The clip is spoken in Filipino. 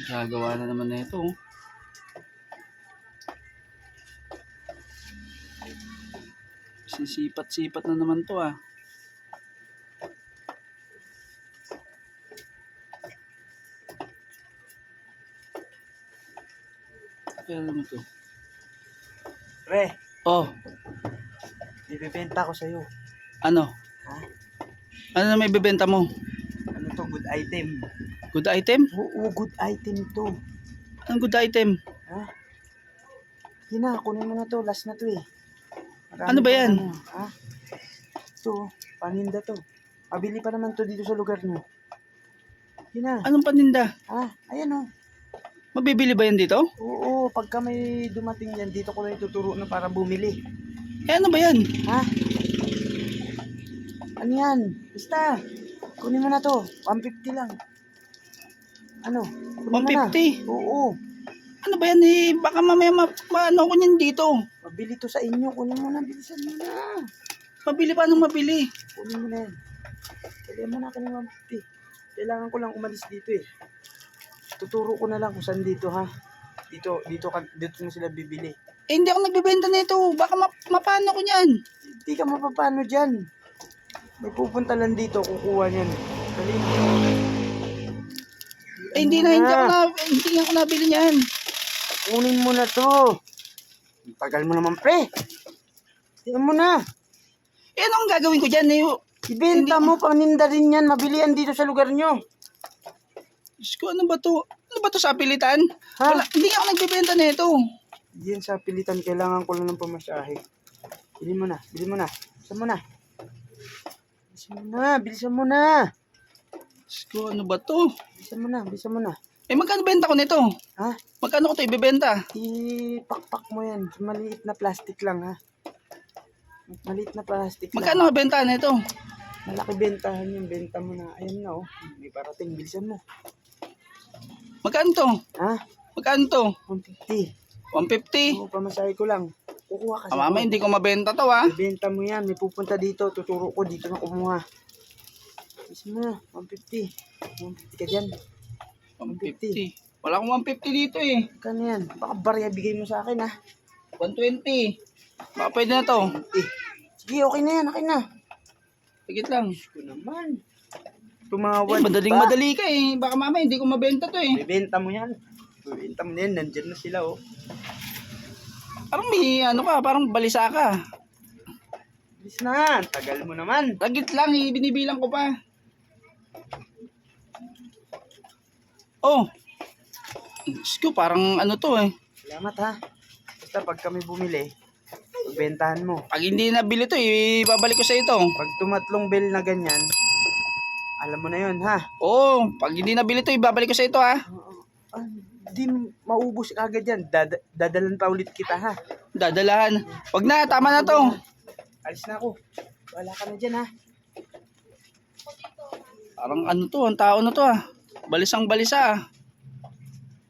Gagawa na naman na ito. Oh. Sisipat-sipat na naman to ah. Kaya naman to. Pre, Oh, ibibenta ko sa'yo. ano? Ha? Ano na may bibenta mo? Ano to? Good item. Good item? Oo, good item to. Anong good item? Ha? Yun na, kunin mo na to. Last na to eh. Marami Ano ba pang yan? Ha? Ito, paninda to. Pabili pa naman to dito sa lugar nyo. Yun na. Anong paninda? Ha? Ayan o. Mabibili ba yan dito? Oo, pagka may dumating yan, dito ko na ituturo na para bumili. Eh ano ba yan? Ha? Ano yan? Basta, kunin mo na to. 150 lang. Ano? Kunin mo na. 150? Oo. Ano ba yan eh? Baka mamaya ano ko niyan dito. Mabili to sa inyo. Kunin mo na. Bilisan mo na. Mabili pa nung mabili. Kunin mo na yan. Kailangan mo na ako ng 150. Kailangan ko lang umalis dito eh. Tuturo ko na lang kung saan dito ha. Dito na sila bibili. Eh hindi ako nagbebenta nito. Baka mapano ko niyan. Hindi ka mapapano dyan. May pupunta lang dito, kukuha niyan. Dali. Eh hindi ako nabili niyan. Kunin mo na to. Tagal mo naman pre. Tingnan mo na. Eh anong gagawin ko dyan eh? Ibenta mo, paninda rin yan. Mabilian dito sa lugar nyo. Diyos ko, ano ba to? Ano ba to sa pilitan? Ha? Wala, hindi ako nagbebenta nito. Diyan sa pilitan, kailangan ko lang ng pamasahe. Bilhin mo na, bilhin mo na. Bilisan mo na. Bilisan mo na, bilisan mo na. Diyos ko, ano ba to? Bilisan mo na, bilisan mo na. Eh magkano benta ko nito? Ha? Magkano ko ito ibebenta? Ipakpak mo yan. Maliit na plastic lang ha. Maliit na plastic lang. Magkano mabenta nito? Malaki bentahan yung benta mo na. Ayan na oh. May parating, bilisan mo. Magkano to? Ha? Magkano to? 150. 150? Oo, pamasahe ko lang. Kukuha kasi Mama, hindi ko mabenta to ha. ibenta mo yan. May pupunta dito. Tuturo ko dito na kumuha. Bilisan mo na. 150. 150 ka dyan. 150. Wala akong 150 dito eh. Kano yan? Baka barya bigay mo sa akin ha. 120. Baka pwede na to. Sige, okay na yan. Okay na. Tigit lang. Ito naman. Eh, Tumawan madali ka eh. Baka mama hindi ko mabenta to eh. Bibenta mo yan. Bibenta mo yan. Nandyan na sila oh. Parang may ano ka, parang balisa ka. Bilis na. Tagal mo naman. Tagit lang eh, binibilang ko pa. Oh. Diyos ko, parang ano to eh. Salamat ha. Basta pag kami bumili, pagbentahan mo. Pag hindi nabili to, ibabalik ko sa ito. Pag tumatlong bell na ganyan, alam mo na yun ha. Oo, pag hindi nabili to, ibabalik ko sa ito ha. Di maubos agad yan. Dadalan pa ulit kita ha. Dadalahan. Wag na, tama na to. Alis na ako. Wala ka na dyan ha. Parang ano to, ang tao na to ah. Balisang balisa ah.